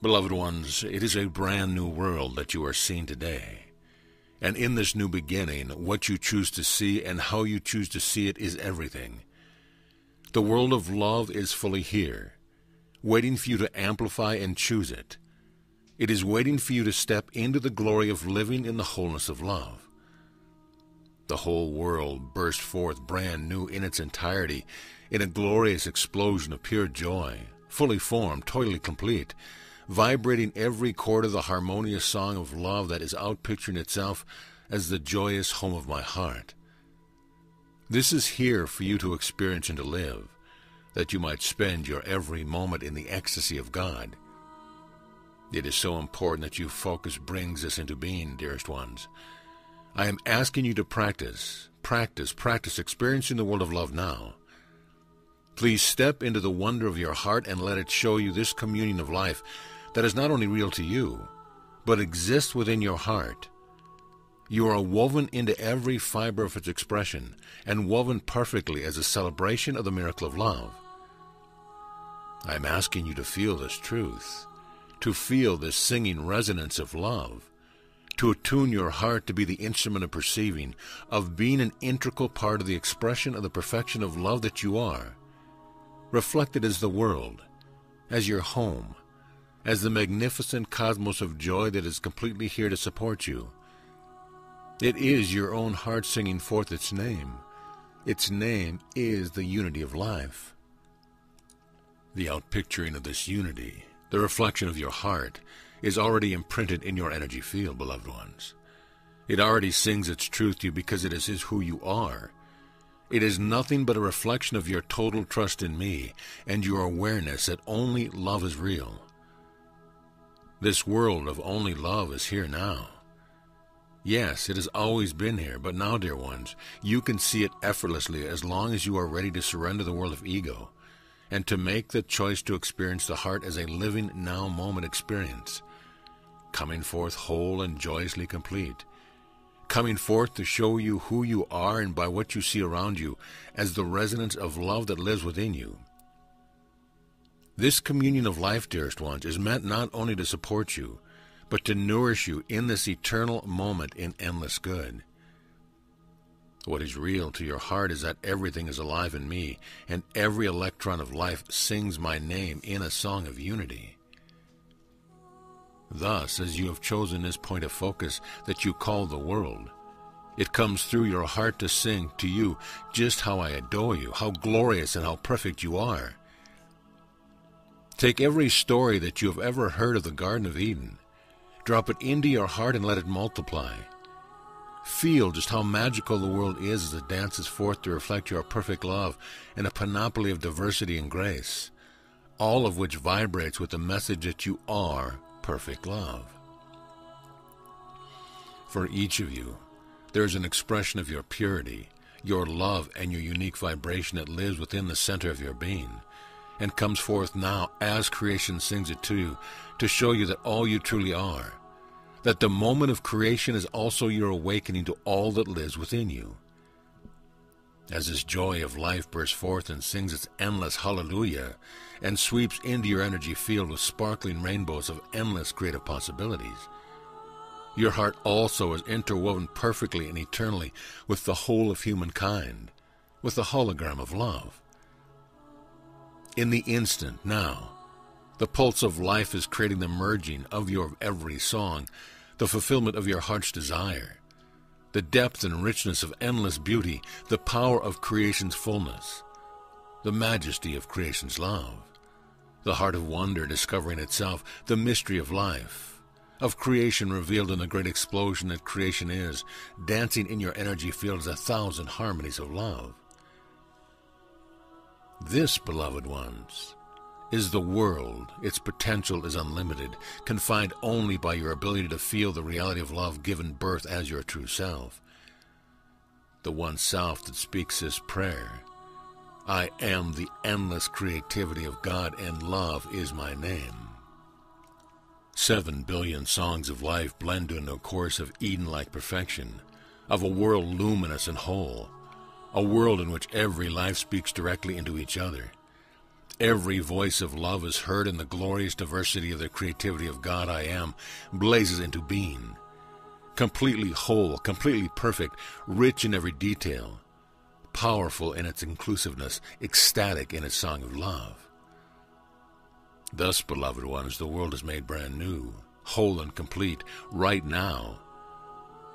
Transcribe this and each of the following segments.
Beloved ones, it is a brand new world that you are seeing today. And in this new beginning, what you choose to see and how you choose to see it is everything. The world of love is fully here, waiting for you to amplify and choose it. It is waiting for you to step into the glory of living in the wholeness of love. The whole world burst forth brand new in its entirety, in a glorious explosion of pure joy, fully formed, totally complete, vibrating every chord of the harmonious song of love that is outpicturing itself as the joyous home of my heart. This is here for you to experience and to live, that you might spend your every moment in the ecstasy of God. It is so important that you focus brings this into being, dearest ones. I am asking you to practice experiencing the world of love now. Please step into the wonder of your heart and let it show you this communion of life that is not only real to you, but exists within your heart. You are woven into every fiber of its expression, and woven perfectly as a celebration of the miracle of love. I am asking you to feel this truth, to feel this singing resonance of love, to attune your heart to be the instrument of perceiving, of being an integral part of the expression of the perfection of love that you are, reflected as the world, as your home, as the magnificent cosmos of joy that is completely here to support you. It is your own heart singing forth its name. Its name is the unity of life. The outpicturing of this unity, the reflection of your heart, is already imprinted in your energy field, beloved ones. It already sings its truth to you because it is who you are. It is nothing but a reflection of your total trust in me and your awareness that only love is real. This world of only love is here now. Yes, it has always been here, but now, dear ones, you can see it effortlessly as long as you are ready to surrender the world of ego and to make the choice to experience the heart as a living now moment experience, coming forth whole and joyously complete, coming forth to show you who you are and by what you see around you as the resonance of love that lives within you. This communion of life, dearest ones, is meant not only to support you, but to nourish you in this eternal moment in endless good. What is real to your heart is that everything is alive in me, and every electron of life sings my name in a song of unity. Thus, as you have chosen this point of focus that you call the world, it comes through your heart to sing to you just how I adore you, how glorious and how perfect you are. Take every story that you have ever heard of the Garden of Eden, drop it into your heart and let it multiply. Feel just how magical the world is as it dances forth to reflect your perfect love and a panoply of diversity and grace, all of which vibrates with the message that you are perfect love. For each of you, there is an expression of your purity, your love, and your unique vibration that lives within the center of your being, and comes forth now as creation sings it to you, to show you that all you truly are, that the moment of creation is also your awakening to all that lives within you. As this joy of life bursts forth and sings its endless hallelujah, and sweeps into your energy field with sparkling rainbows of endless creative possibilities, your heart also is interwoven perfectly and eternally with the whole of humankind, with the hologram of love. In the instant, now, the pulse of life is creating the merging of your every song, the fulfillment of your heart's desire, the depth and richness of endless beauty, the power of creation's fullness, the majesty of creation's love, the heart of wonder discovering itself, the mystery of life, of creation revealed in the great explosion that creation is, dancing in your energy field as 1,000 harmonies of love. This, beloved ones, is the world. Its potential is unlimited, confined only by your ability to feel the reality of love given birth as your true self. The one self that speaks this prayer, I am the endless creativity of God and love is my name. 7 billion songs of life blend into a chorus of Eden-like perfection, of a world luminous and whole, a world in which every life speaks directly into each other. Every voice of love is heard, and the glorious diversity of the creativity of God I Am blazes into being. Completely whole, completely perfect, rich in every detail, powerful in its inclusiveness, ecstatic in its song of love. Thus, beloved ones, the world is made brand new, whole and complete, right now.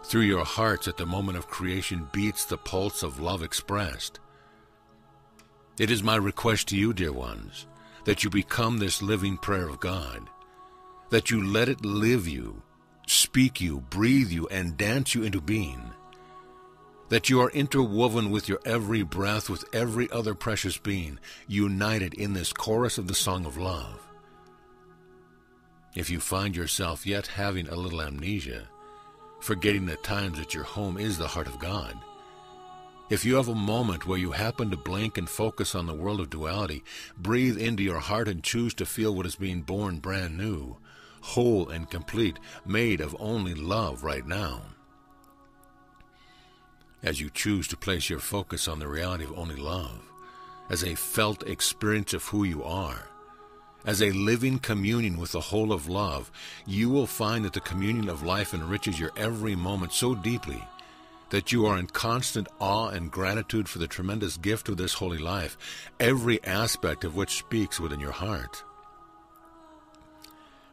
Through your hearts at the moment of creation beats the pulse of love expressed. It is my request to you, dear ones, that you become this living prayer of God, that you let it live you, speak you, breathe you, and dance you into being, that you are interwoven with your every breath, with every other precious being, united in this chorus of the song of love. If you find yourself yet having a little amnesia, forgetting at times that your home is the heart of God, if you have a moment where you happen to blink and focus on the world of duality, breathe into your heart and choose to feel what is being born brand new, whole and complete, made of only love right now. As you choose to place your focus on the reality of only love, as a felt experience of who you are, as a living communion with the whole of love, you will find that the communion of life enriches your every moment so deeply that you are in constant awe and gratitude for the tremendous gift of this holy life, every aspect of which speaks within your heart.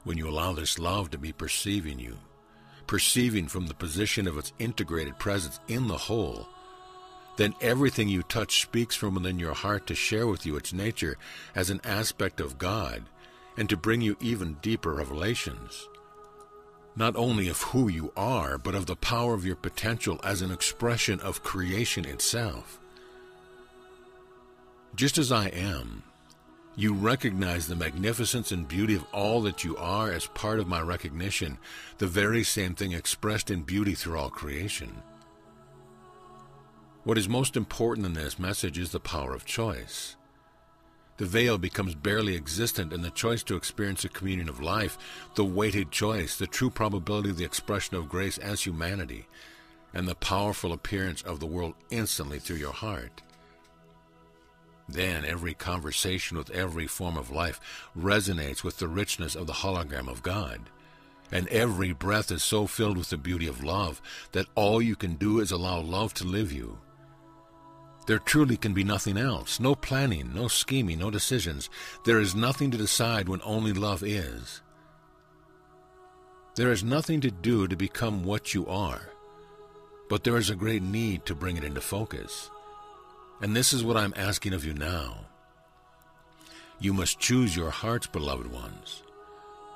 When you allow this love to be perceiving you, perceiving from the position of its integrated presence in the whole, then everything you touch speaks from within your heart to share with you its nature as an aspect of God and to bring you even deeper revelations, not only of who you are, but of the power of your potential as an expression of creation itself. Just as I am, you recognize the magnificence and beauty of all that you are as part of my recognition, the very same thing expressed in beauty through all creation. What is most important in this message is the power of choice. The veil becomes barely existent in the choice to experience a communion of life, the weighted choice, the true probability of the expression of grace as humanity, and the powerful appearance of the world instantly through your heart. Then every conversation with every form of life resonates with the richness of the hologram of God, and every breath is so filled with the beauty of love that all you can do is allow love to live you. There truly can be nothing else, no planning, no scheming, no decisions. There is nothing to decide when only love is. There is nothing to do to become what you are, but there is a great need to bring it into focus. And this is what I'm asking of you now. You must choose your hearts, beloved ones.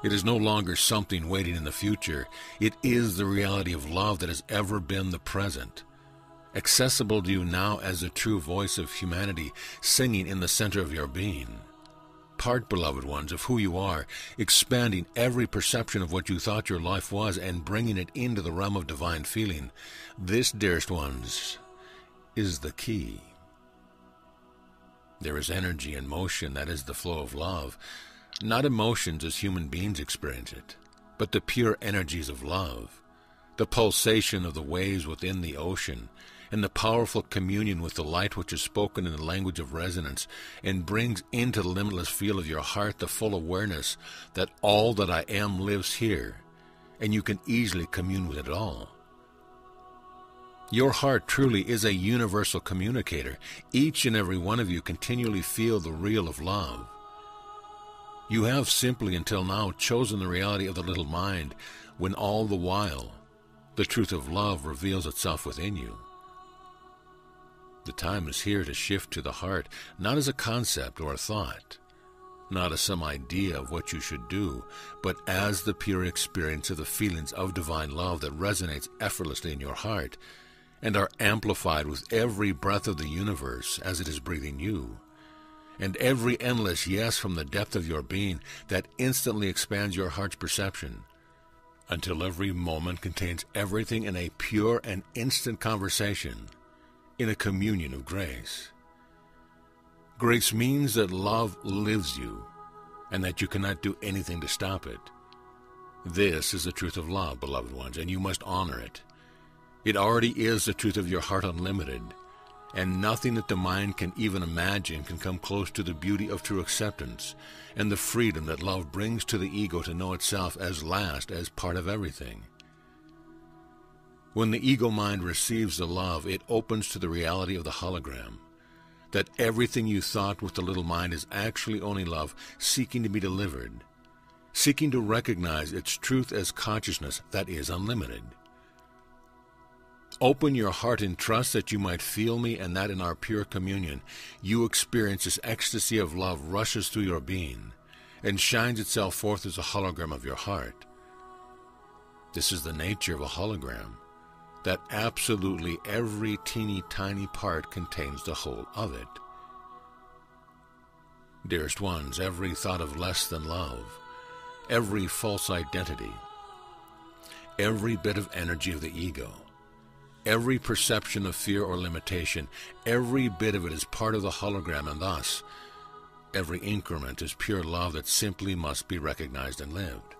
It is no longer something waiting in the future. It is the reality of love that has ever been the present, accessible to you now as the true voice of humanity singing in the center of your being. Part, beloved ones, of who you are, expanding every perception of what you thought your life was and bringing it into the realm of divine feeling. This, dearest ones, is the key. There is energy and motion, that is the flow of love, not emotions as human beings experience it, but the pure energies of love, the pulsation of the waves within the ocean, and the powerful communion with the light which is spoken in the language of resonance and brings into the limitless field of your heart the full awareness that all that I am lives here, and you can easily commune with it all. Your heart truly is a universal communicator. Each and every one of you continually feel the real of love. You have simply until now chosen the reality of the little mind, when all the while the truth of love reveals itself within you. The time is here to shift to the heart, not as a concept or a thought, not as some idea of what you should do, but as the pure experience of the feelings of divine love that resonates effortlessly in your heart and are amplified with every breath of the universe as it is breathing you, and every endless yes from the depth of your being that instantly expands your heart's perception, until every moment contains everything in a pure and instant conversation, in a communion of grace. Grace means that love lives you, and that you cannot do anything to stop it. This is the truth of love, beloved ones, and you must honor it. It already is the truth of your heart unlimited. and nothing that the mind can even imagine can come close to the beauty of true acceptance and the freedom that love brings to the ego to know itself as last, as part of everything. When the ego mind receives the love, it opens to the reality of the hologram, that everything you thought with the little mind is actually only love seeking to be delivered, seeking to recognize its truth as consciousness that is unlimited. Open your heart in trust that you might feel me, and that in our pure communion you experience this ecstasy of love rushes through your being and shines itself forth as a hologram of your heart. This is the nature of a hologram, that absolutely every teeny tiny part contains the whole of it. Dearest ones, every thought of less than love, every false identity, every bit of energy of the ego, every perception of fear or limitation, every bit of it is part of the hologram, and thus every increment is pure love that simply must be recognized and lived.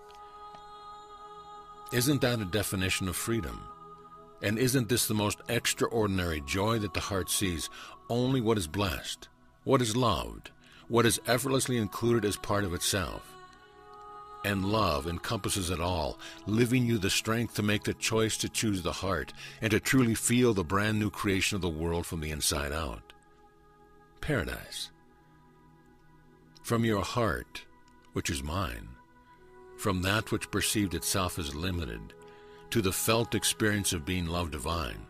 Isn't that a definition of freedom? And isn't this the most extraordinary joy that the heart sees only what is blessed, what is loved, what is effortlessly included as part of itself? And love encompasses it all, giving you the strength to make the choice to choose the heart and to truly feel the brand new creation of the world from the inside out. Paradise. From your heart, which is mine, from that which perceived itself as limited, to the felt experience of being love divine,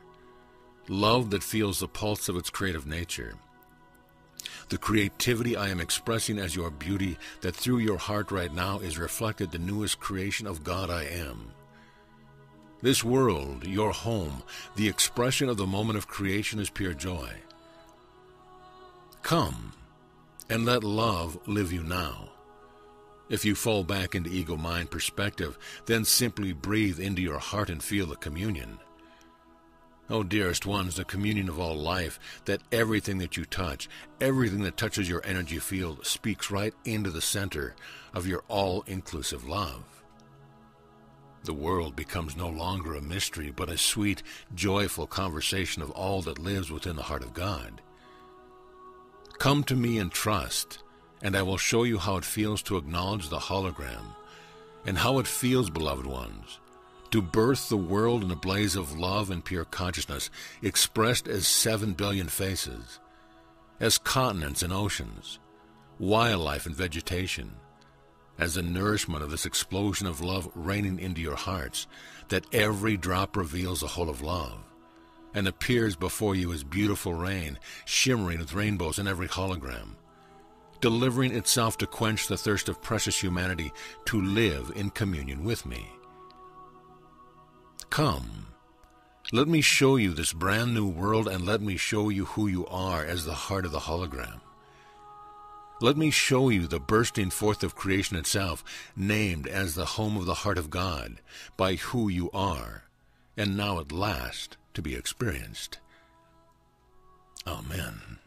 love that feels the pulse of its creative nature, the creativity I am expressing as your beauty, that through your heart right now is reflected the newest creation of God I am. This world, your home, the expression of the moment of creation is pure joy. Come and let love live you now. If you fall back into ego-mind perspective, then simply breathe into your heart and feel the communion. Oh, dearest ones, the communion of all life, that everything that you touch, everything that touches your energy field speaks right into the center of your all-inclusive love. The world becomes no longer a mystery, but a sweet, joyful conversation of all that lives within the heart of God. Come to me and trust, and I will show you how it feels to acknowledge the hologram, and how it feels, beloved ones, to birth the world in a blaze of love and pure consciousness, expressed as 7 billion faces, as continents and oceans, wildlife and vegetation, as the nourishment of this explosion of love raining into your hearts, that every drop reveals the whole of love, and appears before you as beautiful rain, shimmering with rainbows in every hologram, delivering itself to quench the thirst of precious humanity to live in communion with me. Come, let me show you this brand new world, and let me show you who you are as the heart of the hologram. Let me show you the bursting forth of creation itself, named as the home of the heart of God, by who you are, and now at last to be experienced. Amen.